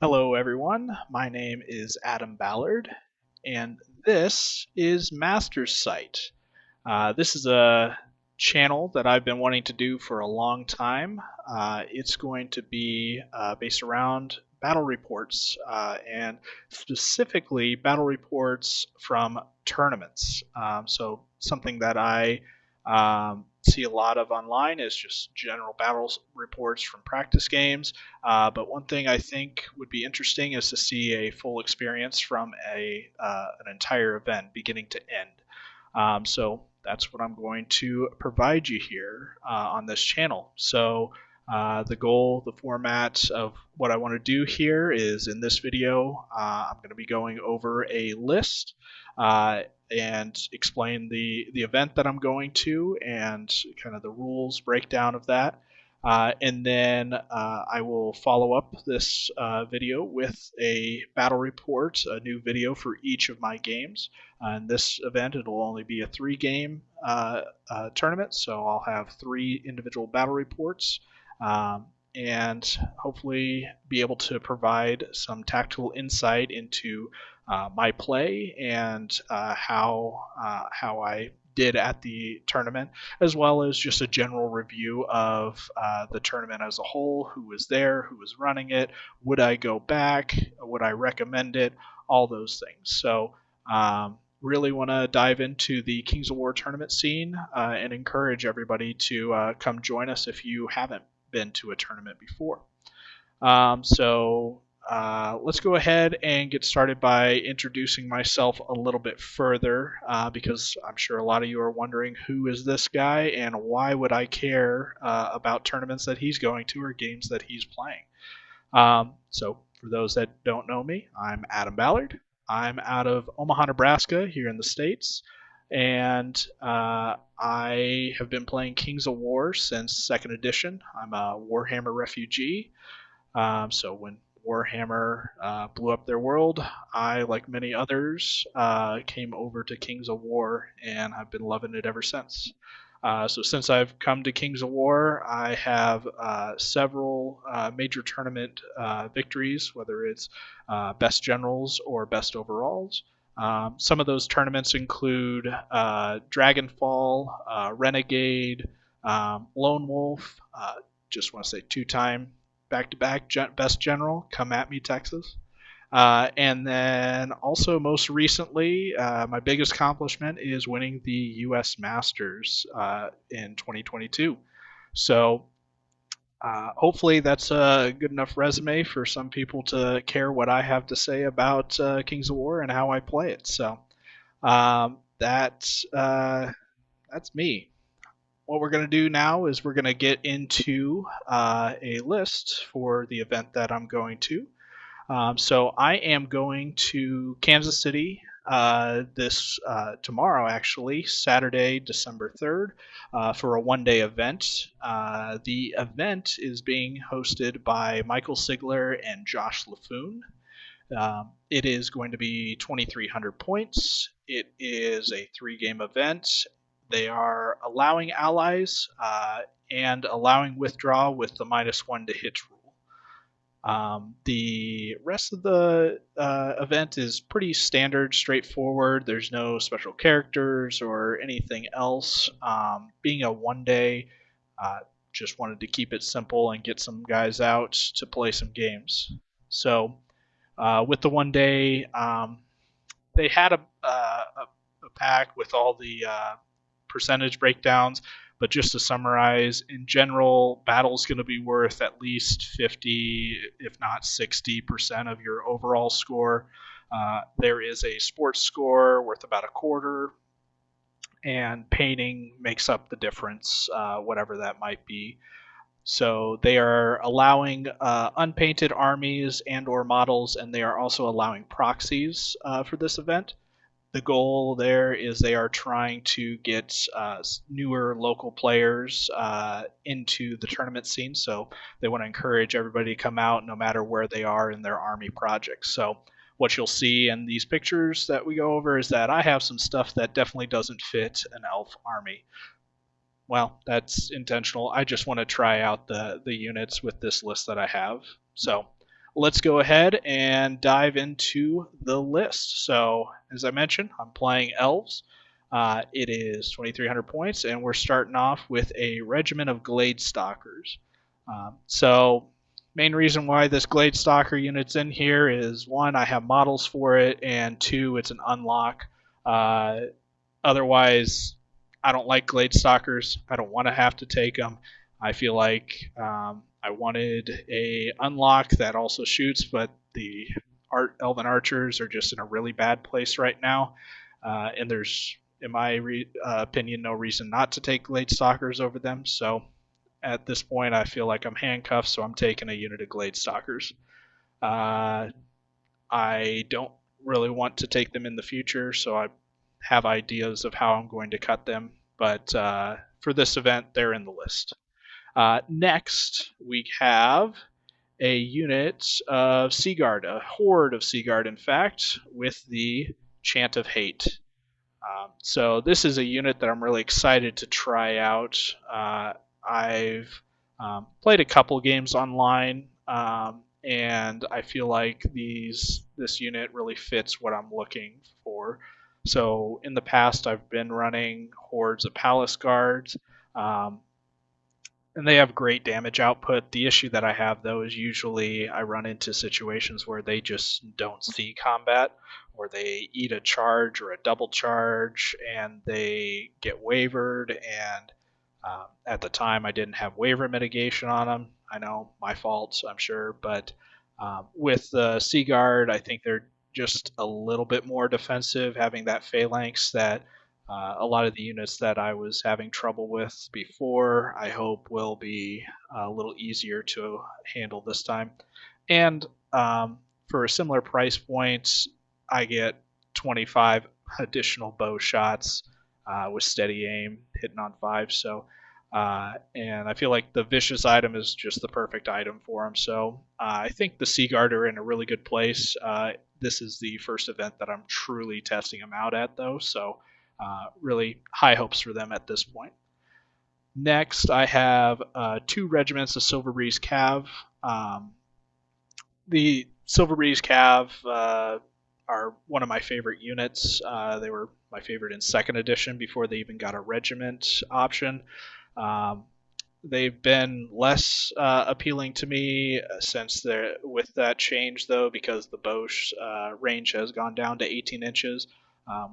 Hello, everyone. My name is Adam Ballard, and this is Master's Sight. This is a channel that I've been wanting to do for a long time. It's going to be based around battle reports, and specifically battle reports from tournaments. So, something that I see a lot of online is just general battle reports from practice games. But one thing I think would be interesting is to see a full experience from an entire event, beginning to end. So that's what I'm going to provide you here on this channel. So the goal, the format of what I want to do here is in this video, I'm going to be going over a list uh, and explain the event that I'm going to and kind of the rules breakdown of that. And then I will follow up this video with a battle report, a new video for each of my games. In this event, it'll only be a 3-game tournament, so I'll have 3 individual battle reports, and hopefully be able to provide some tactical insight into my play and how I did at the tournament, as well as just a general review of the tournament as a whole, who was there, who was running it, would I go back, would I recommend it, all those things. So really want to dive into the Kings of War tournament scene and encourage everybody to come join us if you haven't been to a tournament before. Let's go ahead and get started by introducing myself a little bit further because I'm sure a lot of you are wondering who is this guy and why would I care about tournaments that he's going to or games that he's playing. So for those that don't know me, I'm Adam Ballard. I'm out of Omaha, Nebraska, here in the States, and I have been playing Kings of War since 2nd edition. I'm a Warhammer refugee. So when Warhammer blew up their world, I, like many others, came over to Kings of War, and I've been loving it ever since. So since I've come to Kings of War, I have several major tournament victories, whether it's best generals or best overalls. Some of those tournaments include Dragonfall, Renegade, Lone Wolf. Just want to say 2-time back-to-back best general. Come at me, Texas. And then also most recently, my biggest accomplishment is winning the U.S. Masters in 2022. So hopefully that's a good enough resume for some people to care what I have to say about Kings of War and how I play it. So that's me. What we're going to do now is we're going to get into a list for the event that I'm going to. So I am going to Kansas City this tomorrow, actually, Saturday, December 3rd, for a one-day event. The event is being hosted by Michael Sigler and Josh LaFoon. It is going to be 2,300 points. It is a 3-game event. They are allowing allies and allowing withdraw with the -1 to hit rule. The rest of the event is pretty standard, straightforward. There's no special characters or anything else. Being a one-day, just wanted to keep it simple and get some guys out to play some games. So with the one day, they had a pack with all the percentage breakdowns. But just to summarize, in general, battle's going to be worth at least 50, if not 60% of your overall score. There is a sports score worth about a quarter, and painting makes up the difference, whatever that might be. So they are allowing unpainted armies and or models, and they are also allowing proxies for this event. The goal there is they are trying to get newer local players into the tournament scene. So they want to encourage everybody to come out no matter where they are in their army projects. So what you'll see in these pictures that we go over is that I have some stuff that definitely doesn't fit an elf army. Well, that's intentional. I just want to try out the units with this list that I have. So let's go ahead and dive into the list. So, as I mentioned, I'm playing Elves. It is 2,300 points, and we're starting off with a regiment of Glade Stalkers. So, main reason why this Glade Stalker unit's in here is one, I have models for it, and two, it's an unlock. Otherwise, I don't like Glade Stalkers. I don't want to have to take them. I feel like I wanted a unlock that also shoots, but the Elven Archers are just in a really bad place right now, and there's, in my opinion, no reason not to take Glade Stalkers over them. So at this point, I feel like I'm handcuffed, so I'm taking a unit of Glade Stalkers. I don't really want to take them in the future, so I have ideas of how I'm going to cut them, but for this event, they're in the list. Next, we have a unit of Seaguard, a horde of Seaguard, in fact, with the Chant of Hate. So this is a unit that I'm really excited to try out. I've played a couple games online, and I feel like this unit really fits what I'm looking for. So in the past, I've been running hordes of Palace Guards, um, and they have great damage output. The issue that I have, though, is usually I run into situations where they just don't see combat, or they eat a charge or a double charge, and they get wavered. And at the time, I didn't have waver mitigation on them. I know, my fault, I'm sure. But with the Seaguard, I think they're just a little bit more defensive, having that phalanx that a lot of the units that I was having trouble with before, I hope will be a little easier to handle this time. And for a similar price point, I get 25 additional bow shots with steady aim, hitting on 5. So, and I feel like the vicious item is just the perfect item for him. So I think the Seaguard are in a really good place. This is the first event that I'm truly testing them out at, though. So really high hopes for them at this point. Next, I have 2 regiments of Silver Breeze Cav. The Silver Breeze Cav are one of my favorite units. They were my favorite in 2nd edition before they even got a regiment option. They've been less appealing to me since they're with that change, though, because the bow range has gone down to 18 inches,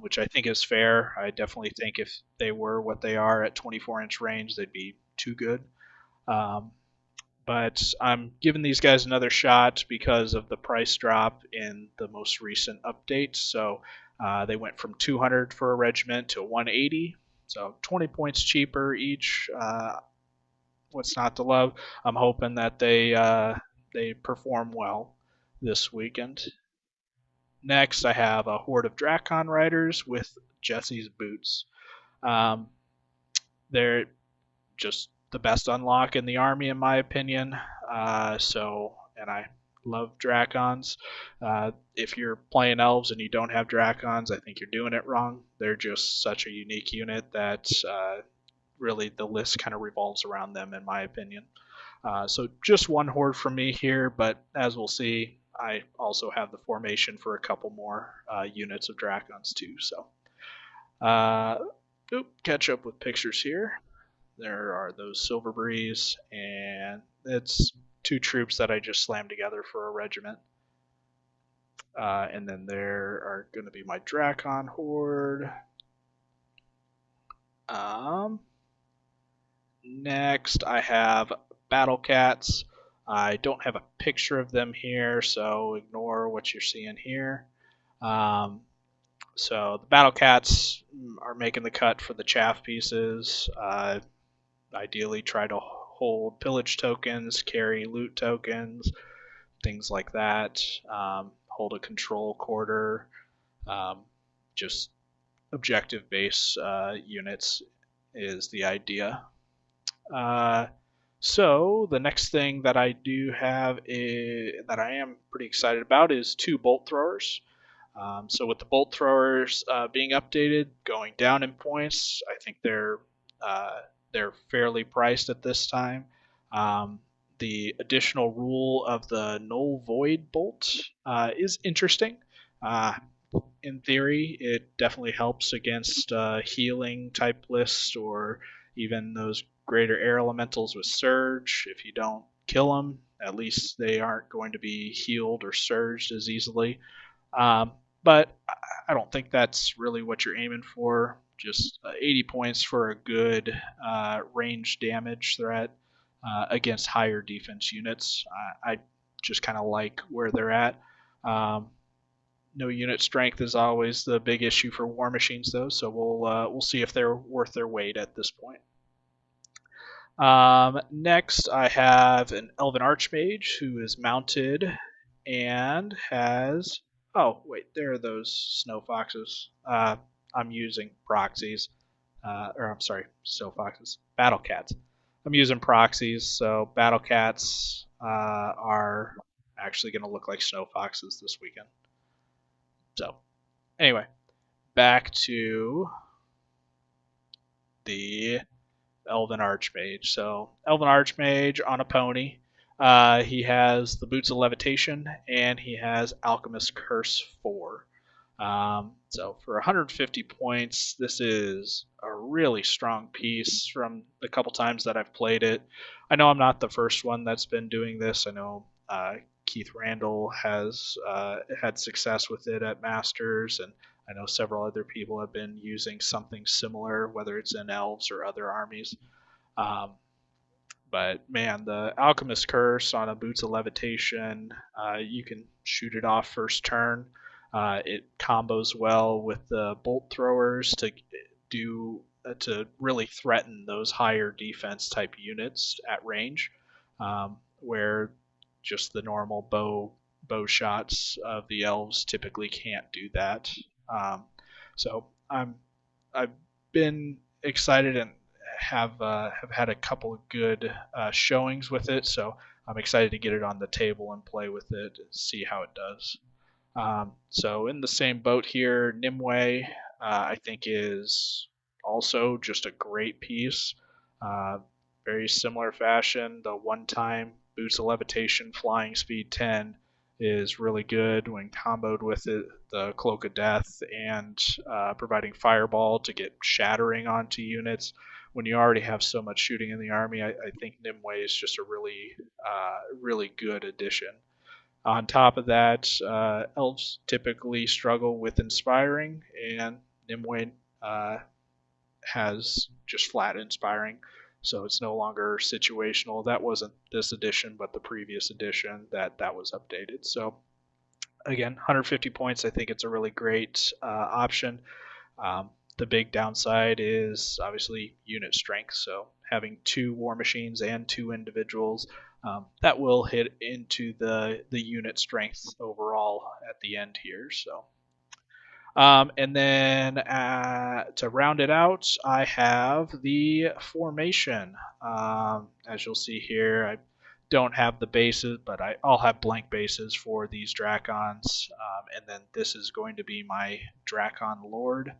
which I think is fair. I definitely think if they were what they are at 24-inch range, they'd be too good. But I'm giving these guys another shot because of the price drop in the most recent update. So they went from 200 for a regiment to 180, so 20 points cheaper each. What's not to love? I'm hoping that they perform well this weekend. Next, I have a horde of Drakon riders with Jesse's boots. Um, they're just the best unlock in the army, in my opinion. And I love Drakons. If you're playing elves and you don't have Drakons, I think you're doing it wrong. They're just such a unique unit that really the list kind of revolves around them, in my opinion. So just one horde from me here, but as we'll see, I also have the formation for a couple more units of Drakons too. So, catch up with pictures here. There are those Silver Breeze, and it's 2 troops that I just slammed together for a regiment. And then there are going to be my Drakon horde. Next, I have Battle Cats. I don't have a picture of them here, so ignore what you're seeing here. So the Battle Cats are making the cut for the chaff pieces. Ideally, try to hold pillage tokens, carry loot tokens, things like that. Hold a control quarter. Just objective-based units is the idea. So the next thing that I do have that I am pretty excited about is 2 bolt throwers. So with the bolt throwers being updated, going down in points, I think they're fairly priced at this time. the additional rule of the Null Void Bolt is interesting. Uh, in theory, it definitely helps against healing type lists or even those greater air elementals with Surge. If you don't kill them, at least they aren't going to be healed or surged as easily. But I don't think that's really what you're aiming for. Just 80 points for a good range damage threat against higher defense units. I just kind of like where they're at. No unit strength is always the big issue for war machines, though. So we'll see if they're worth their weight at this point. Next, I have an Elven Archmage who is mounted and has. Oh, wait, there are those snow foxes. I'm using proxies. Or I'm sorry, snow foxes. Battle cats. I'm using proxies, so battle cats are actually going to look like snow foxes this weekend. So, anyway, back to the Elven Archmage. So, Elven Archmage on a pony. He has the Boots of Levitation, and he has Alchemist Curse 4. So for 150 points, this is a really strong piece from the couple times that I've played it. I know I'm not the first one that's been doing this. I know Keith Randall has had success with it at Masters, and I know several other people have been using something similar, whether it's in elves or other armies. But man, the Alchemist Curse on a Boots of Levitation, you can shoot it off first turn. It combos well with the bolt throwers to really threaten those higher defense type units at range, where just the normal bow shots of the elves typically can't do that. So I've been excited and have had a couple of good showings with it. So I'm excited to get it on the table and play with it and see how it does. So in the same boat here, Nimue I think is also just a great piece. Very similar fashion. The one-time Boots of Levitation flying speed 10 is really good when comboed with it, the Cloak of Death and providing Fireball to get shattering onto units. When you already have so much shooting in the army, I think Nimue is just a really good addition. On top of that, elves typically struggle with inspiring, and Nimue has just flat inspiring, so it's no longer situational. That wasn't this edition, but the previous edition that was updated. So again, 150 points. I think it's a really great option. The big downside is obviously unit strength. So having 2 war machines and 2 individuals, that will hit into the unit strength overall at the end here. So, and then to round it out, I have the formation. As you'll see here, I don't have the bases, but I'll have blank bases for these Drakons. And then this is going to be my Drakon Lord.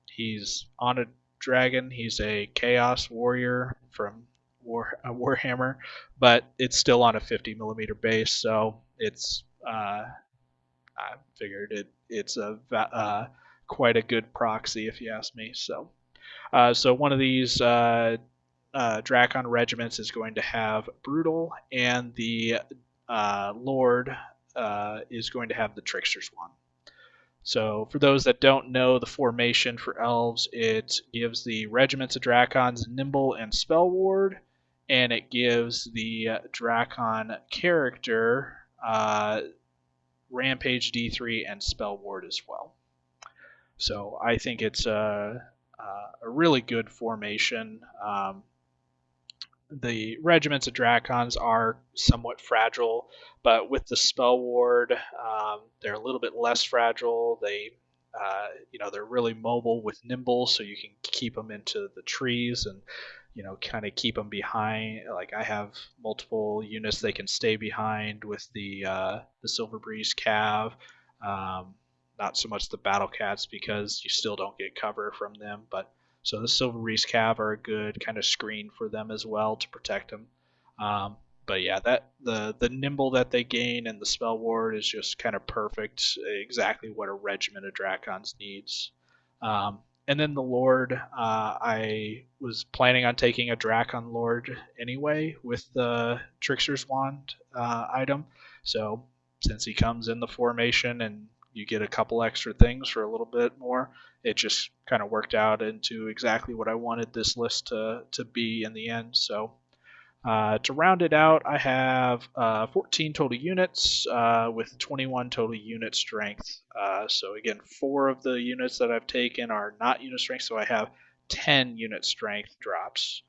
He's on a dragon. He's a Chaos Warrior from Warhammer, but it's still on a 50 millimeter base, so it's I figured it's a quite a good proxy if you ask me. So one of these Drakon regiments is going to have Brutal, and the Lord is going to have the Trickster's Wand. So for those that don't know the formation for elves, it gives the regiments of Drakons Nimble and Spell Ward, and it gives the Drakon character Rampage D3 and Spell Ward as well. So I think it's a really good formation. The regiments of Drakons are somewhat fragile, but with the Spell Ward, they're a little bit less fragile. They're really mobile with Nimble, so you can keep them into the trees and kind of keep them behind. Like I have multiple units they can stay behind with the Silver Breeze Cav. Not so much the Battle Cats because you still don't get cover from them, but so the Silver Breeze Cav are a good kind of screen for them as well to protect them. But yeah, that the nimble that they gain and the spell ward is just kind of perfect, exactly what a regiment of Drakons needs. Um, and then the Lord, I was planning on taking a Drakon Lord anyway with the Trickster's Wand item. So since he comes in the formation and you get a couple extra things for a little bit more, it just kind of worked out into exactly what I wanted this list to be in the end. So to round it out, I have 14 total units with 21 total unit strength. So again, 4 of the units that I've taken are not unit strength, so I have 10 unit strength drops.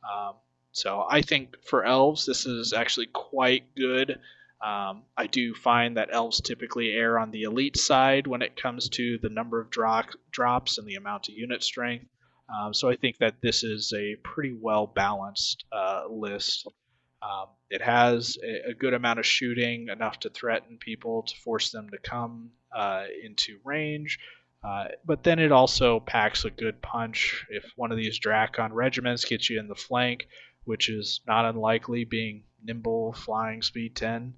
Um, so I think for elves, this is actually quite good. I do find that elves typically err on the elite side when it comes to the number of drops and the amount of unit strength. So I think that this is a pretty well balanced list. It has a good amount of shooting, enough to threaten people, to force them to come into range. But then it also packs a good punch. If one of these Drakon regiments gets you in the flank, which is not unlikely, being nimble, flying speed 10,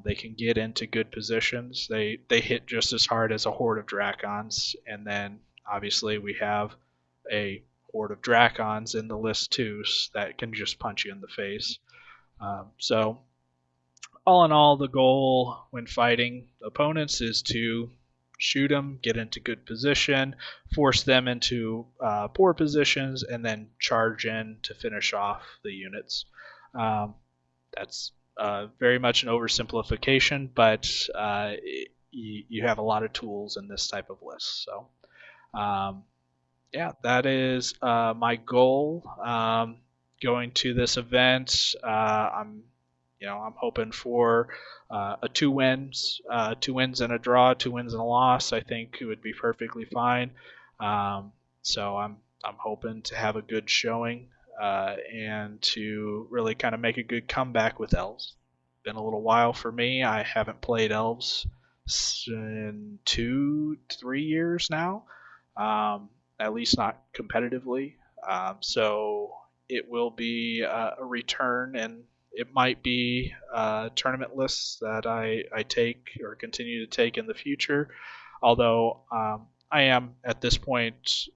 they can get into good positions. They hit just as hard as a horde of Drakons, and then obviously we have a horde of Drakons in the list too that can just punch you in the face. So all in all, the goal when fighting opponents is to shoot them, get into good position, force them into poor positions, and then charge in to finish off the units. Um, that's very much an oversimplification, but you have a lot of tools in this type of list. So, yeah, that is my goal going to this event. I'm hoping for a 2 wins and a draw, 2 wins and a loss. I think it would be perfectly fine. So I'm hoping to have a good showing and to really kind of make a good comeback with elves. Been a little while for me. I haven't played elves in 2-3 years now. At least not competitively. So it will be a return, and it might be tournament lists that I take or continue to take in the future. Although I am at this point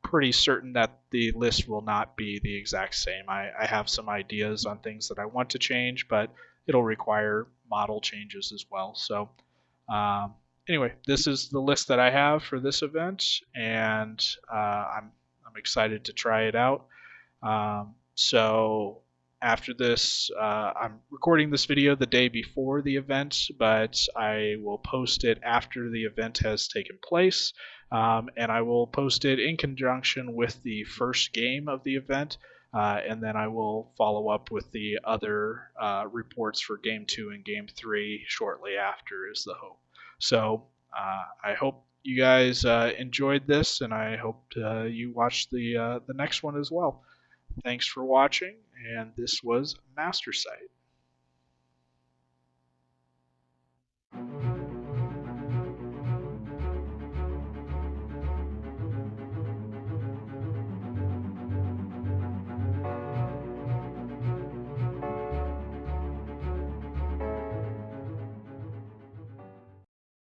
pretty certain that the list will not be the exact same. I have some ideas on things that I want to change, but it'll require model changes as well. So um, anyway, this is the list that I have for this event, and I'm excited to try it out. So after this, I'm recording this video the day before the event, but I will post it after the event has taken place, and I will post it in conjunction with the first game of the event. And then I will follow up with the other reports for Game 2 and Game 3 shortly after, is the hope. So I hope you guys enjoyed this, and I hope you watch the next one as well. Thanks for watching, and this was Master Sight.